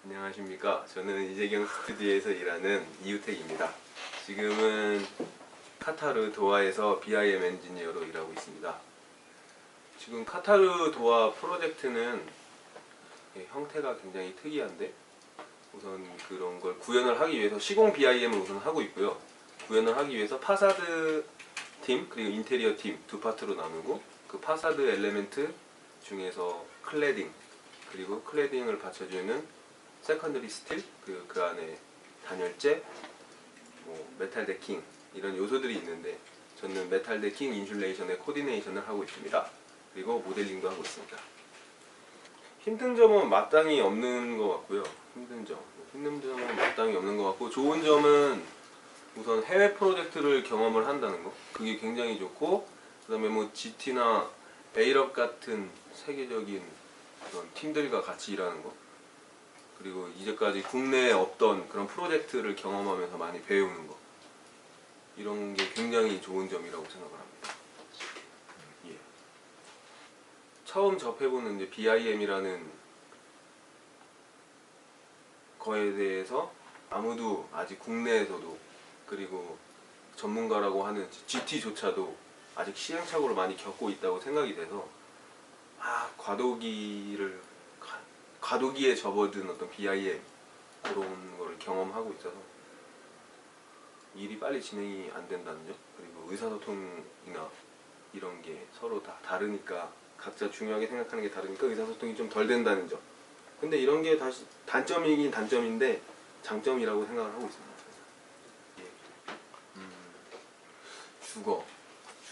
안녕하십니까. 저는 이재경 스튜디오에서 일하는 이유택입니다. 지금은 카타르 도하에서 BIM 엔지니어로 일하고 있습니다. 지금 카타르 도하 프로젝트는 형태가 굉장히 특이한데, 우선 그런 걸 구현을 하기 위해서 시공 BIM을 우선 하고 있고요. 구현을 하기 위해서 파사드 팀 그리고 인테리어 팀 두 파트로 나누고, 그 파사드 엘레멘트 중에서 클래딩 그리고 클래딩을 받쳐주는 세컨더리 스틸, 그 안에 단열재, 메탈 데킹 이런 요소들이 있는데, 저는 메탈 데킹 인슐레이션의 코디네이션을 하고 있습니다. 그리고 모델링도 하고 있습니다. 힘든 점은 마땅히 없는 것 같고요. 힘든 점은 마땅히 없는 것 같고, 좋은 점은 우선 해외 프로젝트를 경험을 한다는 거, 그게 굉장히 좋고, 그 다음에 뭐 GT나 에이럽 같은 세계적인 그런 팀들과 같이 일하는 거, 그리고 이제까지 국내에 없던 그런 프로젝트를 경험하면서 많이 배우는 거, 이런 게 굉장히 좋은 점이라고 생각을 합니다. 예. 처음 접해보는 이제 BIM이라는 거에 대해서 아무도 아직 국내에서도, 그리고 전문가라고 하는 GT조차도 아직 시행착오를 많이 겪고 있다고 생각이 돼서, 과도기에 접어든 어떤 BIM 그런 거를 경험하고 있어서 일이 빨리 진행이 안 된다는 점, 그리고 의사소통이나 이런 게 서로 다 다르니까, 각자 중요하게 생각하는 게 다르니까 의사소통이 좀 덜 된다는 점. 근데 이런 게 다시 단점이긴 단점인데 장점이라고 생각을 하고 있습니다.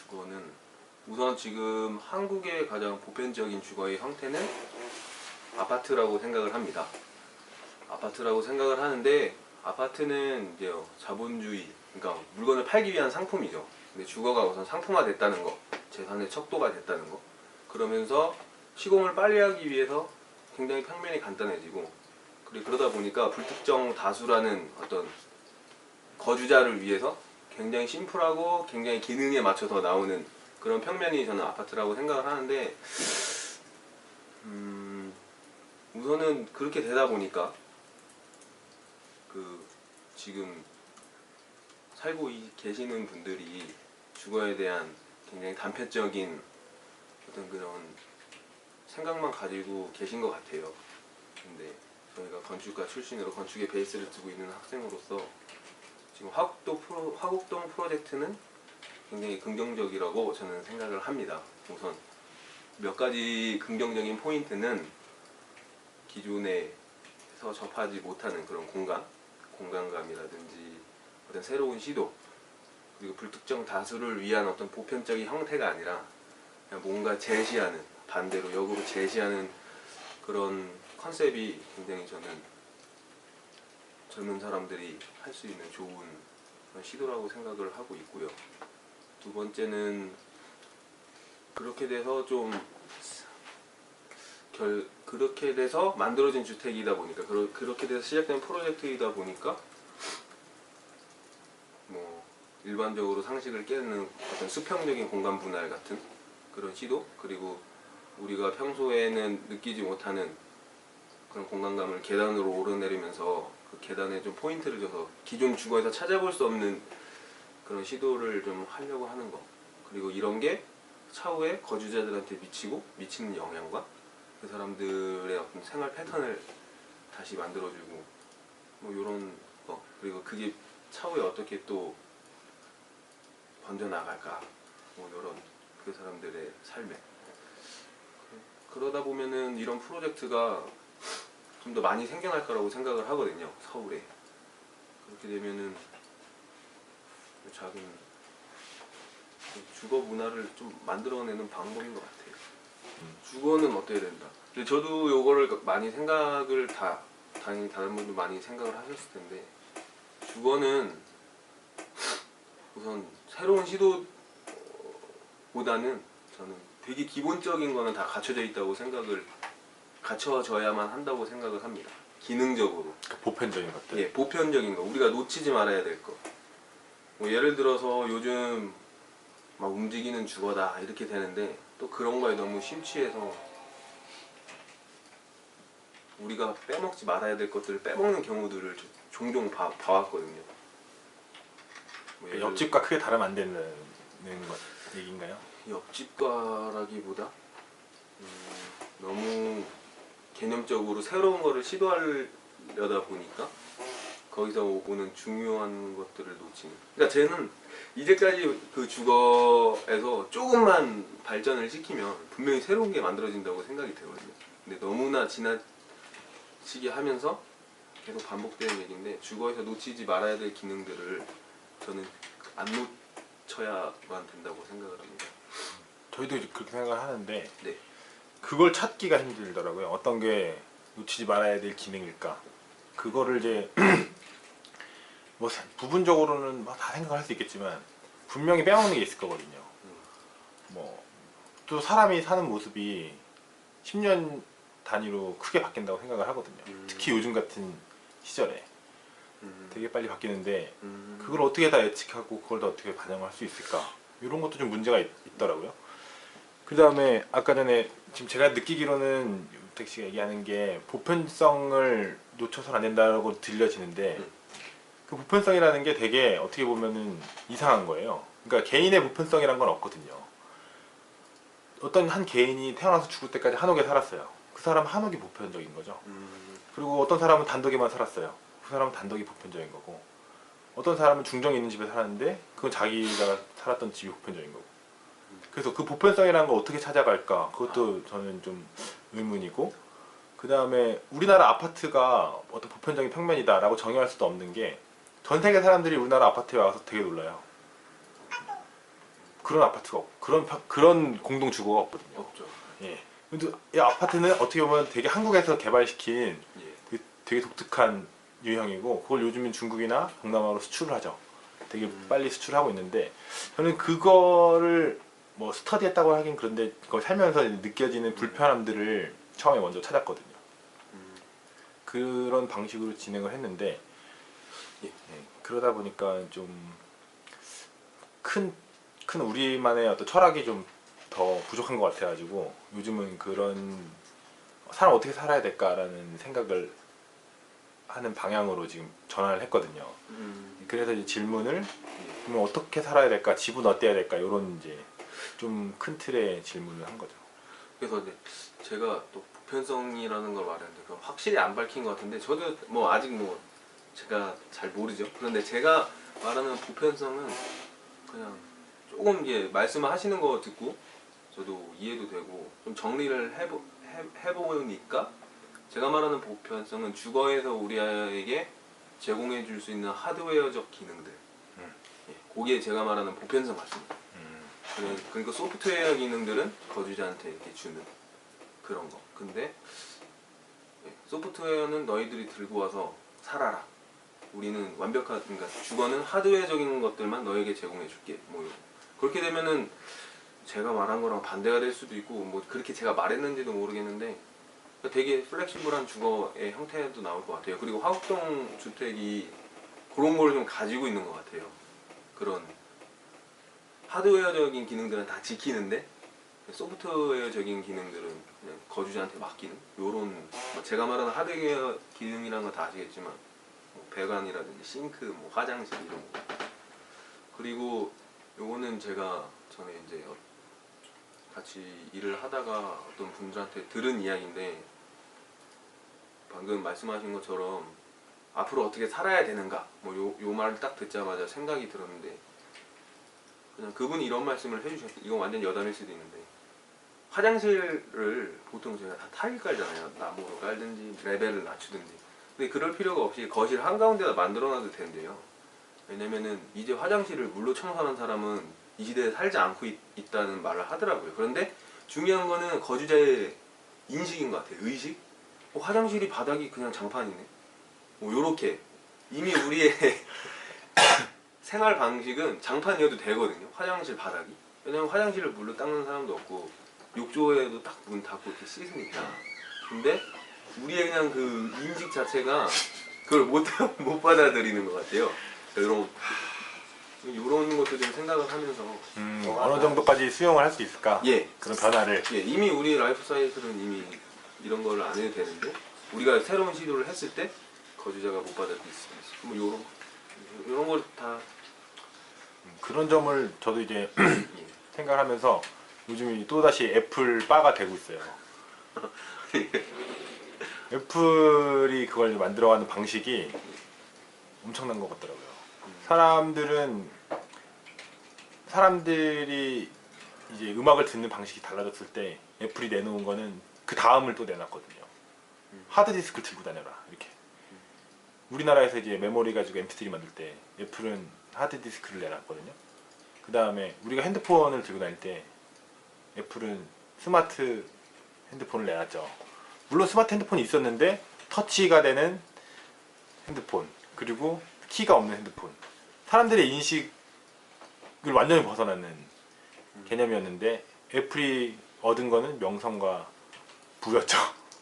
주거는 우선 지금 한국의 가장 보편적인 주거의 형태는 아파트라고 생각을 합니다. 아파트라고 생각을 하는데, 아파트는 이제 자본주의, 그러니까 물건을 팔기 위한 상품이죠. 근데 주거가 우선 상품화됐다는 거, 재산의 척도가 됐다는 거. 그러면서 시공을 빨리 하기 위해서 굉장히 평면이 간단해지고, 그리고 그러다 보니까 불특정 다수라는 어떤 거주자를 위해서 굉장히 심플하고 굉장히 기능에 맞춰서 나오는 그런 평면이 저는 아파트라고 생각을 하는데, 우선은 그렇게 되다 보니까 지금 살고 계시는 분들이 주거에 대한 굉장히 단편적인 어떤 그런 생각만 가지고 계신 것 같아요. 근데 저희가 건축가 출신으로 건축의 베이스를 두고 있는 학생으로서 지금 화곡동 프로젝트는 굉장히 긍정적이라고 저는 생각을 합니다. 우선 몇 가지 긍정적인 포인트는, 기존에서 접하지 못하는 그런 공간감이라든지 어떤 새로운 시도, 그리고 불특정 다수를 위한 어떤 보편적인 형태가 아니라 그냥 뭔가 제시하는, 반대로 역으로 제시하는 그런 컨셉이 굉장히 저는 젊은 사람들이 할 수 있는 좋은 그런 시도라고 생각을 하고 있고요. 두 번째는 그렇게 돼서 만들어진 주택이다 보니까, 그렇게 돼서 시작된 프로젝트이다 보니까, 일반적으로 상식을 깨는 어떤 수평적인 공간 분할 같은 그런 시도, 그리고 우리가 평소에는 느끼지 못하는 그런 공간감을 계단으로 오르내리면서 그 계단에 좀 포인트를 줘서 기존 주거에서 찾아볼 수 없는 그런 시도를 좀 하려고 하는 거, 그리고 이런 게 차후에 거주자들한테 미치는 영향과 그 사람들의 어떤 생활 패턴을 다시 만들어주고, 이런 거, 그리고 그게 차후에 어떻게 또 번져나갈까, 이런 그 사람들의 삶에. 그러다 보면은 이런 프로젝트가 좀 더 많이 생겨날 거라고 생각을 하거든요, 서울에. 그렇게 되면은 작은 주거 문화를 좀 만들어내는 방법인 것 같아요. 주거는 어때야 된다. 근데 저도 요거를 많이 생각을 당연히 다른 분도 많이 생각을 하셨을 텐데, 주거는 우선 새로운 시도보다는 저는 되게 기본적인 거는 다 갖춰져야만 한다고 생각을 합니다. 기능적으로. 보편적인 것들. 예, 보편적인 거. 우리가 놓치지 말아야 될 거. 예를 들어서 요즘 막 움직이는 주거다 이렇게 되는데, 또 그런 거에 너무 심취해서 우리가 빼먹지 말아야 될 것들을 빼먹는 경우들을 종종 봐왔거든요. 뭐 옆집과 크게 다르면 안 되는 얘기인가요? 옆집과라기보다 너무 개념적으로 새로운 거를 시도하려다 보니까 거기서 오는 중요한 것들을 놓치는. 그러니까 쟤는 이제까지 그 주거에서 조금만 발전을 시키면 분명히 새로운 게 만들어진다고 생각이 되거든요. 근데 너무나 지나치게 하면서 계속 반복되는 얘기인데, 주거에서 놓치지 말아야 될 기능들을 저는 안 놓쳐야만 된다고 생각을 합니다. 저희도 이제 그렇게 생각을 하는데 네. 그걸 찾기가 힘들더라고요. 어떤 게 놓치지 말아야 될 기능일까. 그거를 이제 뭐 부분적으로는 뭐 다 생각할 수 있겠지만 분명히 빼먹는 게 있을 거거든요. 뭐 또 사람이 사는 모습이 10년 단위로 크게 바뀐다고 생각을 하거든요. 특히 요즘 같은 시절에 되게 빨리 바뀌는데 그걸 어떻게 다 예측하고 그걸 다 어떻게 반영할 수 있을까, 이런 것도 좀 문제가 있더라고요. 그 다음에 아까 전에 지금 제가 느끼기로는 유택 씨가 얘기하는 게 보편성을 놓쳐서는 안 된다고 들려지는데 그 보편성이라는 게 되게 어떻게 보면은 이상한 거예요. 그러니까 개인의 보편성이란 건 없거든요. 어떤 한 개인이 태어나서 죽을 때까지 한옥에 살았어요. 그 사람은 한옥이 보편적인 거죠. 그리고 어떤 사람은 단독에만 살았어요. 그 사람은 단독이 보편적인 거고, 어떤 사람은 중정이 있는 집에 살았는데 그건 자기가 살았던 집이 보편적인 거고. 그래서 그 보편성이라는 걸 어떻게 찾아갈까, 그것도 저는 좀 의문이고, 그 다음에 우리나라 아파트가 어떤 보편적인 평면이다 라고 정의할 수도 없는 게, 전 세계 사람들이 우리나라 아파트에 와서 되게 놀라요. 그런 아파트가 없고 그런 공동 주거가 없거든요. 없죠. 예. 근데 이 아파트는 어떻게 보면 되게 한국에서 개발시킨 예. 되게 독특한 유형이고, 그걸 요즘은 중국이나 동남아로 수출을 하죠. 되게 빨리 수출하고 있는데, 저는 그거를 뭐 스터디했다고 하긴 그런데 그걸 살면서 느껴지는 불편함들을 처음에 먼저 찾았거든요. 그런 방식으로 진행을 했는데, 예. 예, 그러다 보니까 좀 큰 우리만의 어떤 철학이 좀 더 부족한 것 같아가지고, 요즘은 그런 사람 어떻게 살아야 될까라는 생각을 하는 방향으로 지금 전환을 했거든요. 그래서 이제 질문을 그러면 어떻게 살아야 될까, 집은 어때야 될까, 이런 이제 좀 큰 틀의 질문을 한 거죠. 그래서 이제 제가 또 보편성이라는 걸 말했는데 그건 확실히 안 밝힌 것 같은데, 저도 뭐 아직 뭐 제가 잘 모르죠. 그런데 제가 말하는 보편성은 그냥 조금 이게 말씀을 하시는 거 듣고 저도 이해도 되고 좀 정리를 해보니까, 제가 말하는 보편성은 주거에서 우리에게 제공해 줄 수 있는 하드웨어적 기능들, 예, 그게 제가 말하는 보편성 같습니다. 그러니까 소프트웨어 기능들은 거주자한테 이렇게 주는 그런 거. 근데 예, 소프트웨어는 너희들이 들고 와서 살아라. 우리는 완벽한, 그러니까 주거는 하드웨어적인 것들만 너에게 제공해 줄게. 뭐 그렇게 되면은 제가 말한 거랑 반대가 될 수도 있고, 뭐 그렇게 제가 말했는지도 모르겠는데 되게 플렉시블한 주거의 형태도 나올 것 같아요. 그리고 화곡동 주택이 그런 걸 좀 가지고 있는 것 같아요. 그런 하드웨어적인 기능들은 다 지키는데 소프트웨어적인 기능들은 그냥 거주자한테 맡기는, 요런, 제가 말하는 하드웨어 기능이라는 건 다 아시겠지만 뭐 배관이라든지 싱크, 뭐 화장실 이런 거. 그리고 요거는 제가 전에 이제 같이 일을 하다가 어떤 분들한테 들은 이야기인데, 방금 말씀하신 것처럼 앞으로 어떻게 살아야 되는가, 뭐 요 말을 딱 듣자마자 생각이 들었는데, 그냥 그분이 이런 말씀을 해주셨어요. 이건 완전 여담일 수도 있는데, 화장실을 보통 저희가 다 타일 깔잖아요. 나무로 깔든지 레벨을 낮추든지. 근데 그럴 필요가 없이 거실 한가운데다 만들어놔도 된대요. 왜냐면은 이제 화장실을 물로 청소하는 사람은 이 시대에 살지 않고 있다는 말을 하더라고요. 그런데 중요한 거는 거주자의 인식인 것 같아요. 의식? 화장실이 바닥이 그냥 장판이네. 뭐 요렇게 이미 우리의 생활 방식은 장판이어도 되거든요. 화장실 바닥이. 왜냐면 화장실을 물로 닦는 사람도 없고 욕조에도 딱 문 닫고 이렇게 씻으니까. 근데 우리의 그냥 그 인식 자체가 그걸 못 받아들이는 것 같아요. 이런 것도 좀 생각을 하면서 어느 정도까지 수용을 할 수 있을까? 예. 그런 변화를. 예, 이미 우리 라이프 사이클은 이미 이런 걸 안 해도 되는데 우리가 새로운 시도를 했을 때 거주자가 못 받아들일 수 있어. 뭐 요런 걸 다 그런 점을 저도 이제 생각하면서 요즘 또다시 애플 바가 되고 있어요. 애플이 그걸 만들어가는 방식이 엄청난 것 같더라고요. 사람들이 이제 음악을 듣는 방식이 달라졌을 때 애플이 내놓은 거는 그 다음을 또 내놨거든요. 하드디스크를 들고 다녀라 이렇게. 우리나라에서 이제 메모리 가지고 MP3 만들 때 애플은 하드디스크를 내놨거든요. 그 다음에 우리가 핸드폰을 들고 다닐 때 애플은 스마트 핸드폰을 내놨죠. 물론 스마트 핸드폰이 있었는데 터치가 되는 핸드폰, 그리고 키가 없는 핸드폰. 사람들의 인식을 완전히 벗어나는 개념이었는데 애플이 얻은 거는 명성과 부였죠.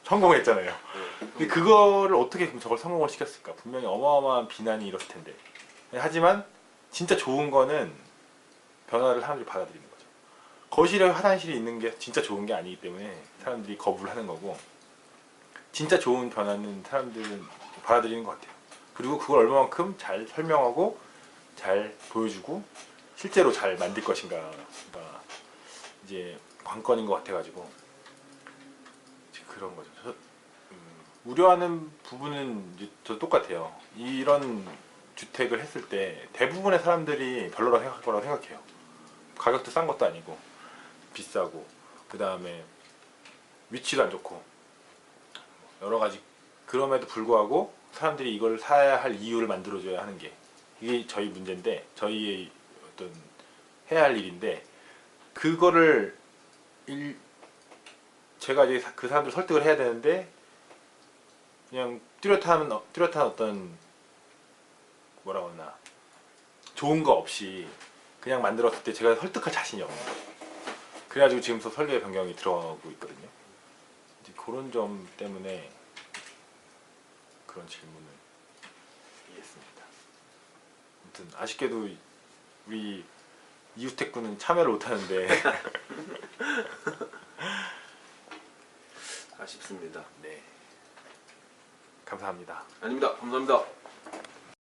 성공했잖아요. 근데 그거를 어떻게 그럼 저걸 성공을 시켰을까? 분명히 어마어마한 비난이 일었을 텐데. 하지만 진짜 좋은 거는 변화를 사람들이 받아들이는 거죠. 거실에 화장실이 있는 게 진짜 좋은 게 아니기 때문에 사람들이 거부를 하는 거고, 진짜 좋은 변화는 사람들은 받아들이는 것 같아요. 그리고 그걸 얼마만큼 잘 설명하고 잘 보여주고 실제로 잘 만들 것인가가 이제 관건인 것 같아가지고 그런 거죠. 우려하는 부분은 이제 저 똑같아요. 이런 주택을 했을 때 대부분의 사람들이 별로라고 생각할 거라고 생각해요. 가격도 싼 것도 아니고 비싸고, 그 다음에 위치도 안 좋고 여러 가지. 그럼에도 불구하고 사람들이 이걸 사야 할 이유를 만들어줘야 하는 게 이게 저희 문제인데, 저희의 어떤 해야 할 일인데, 그거를 제가 이제 그 사람들 설득을 해야 되는데 그냥 뚜렷한 어떤 뭐라고 하나 좋은 거 없이 그냥 만들었을 때 제가 설득할 자신이 없는 거예요. 그래가지고 지금서 설계 변경이 들어가고 있거든요. 이제 그런 점 때문에 그런 질문을 했습니다. 아무튼 아쉽게도 우리 이웃택군은 참여를 못하는데 아쉽습니다. 네, 감사합니다. 아닙니다. 감사합니다.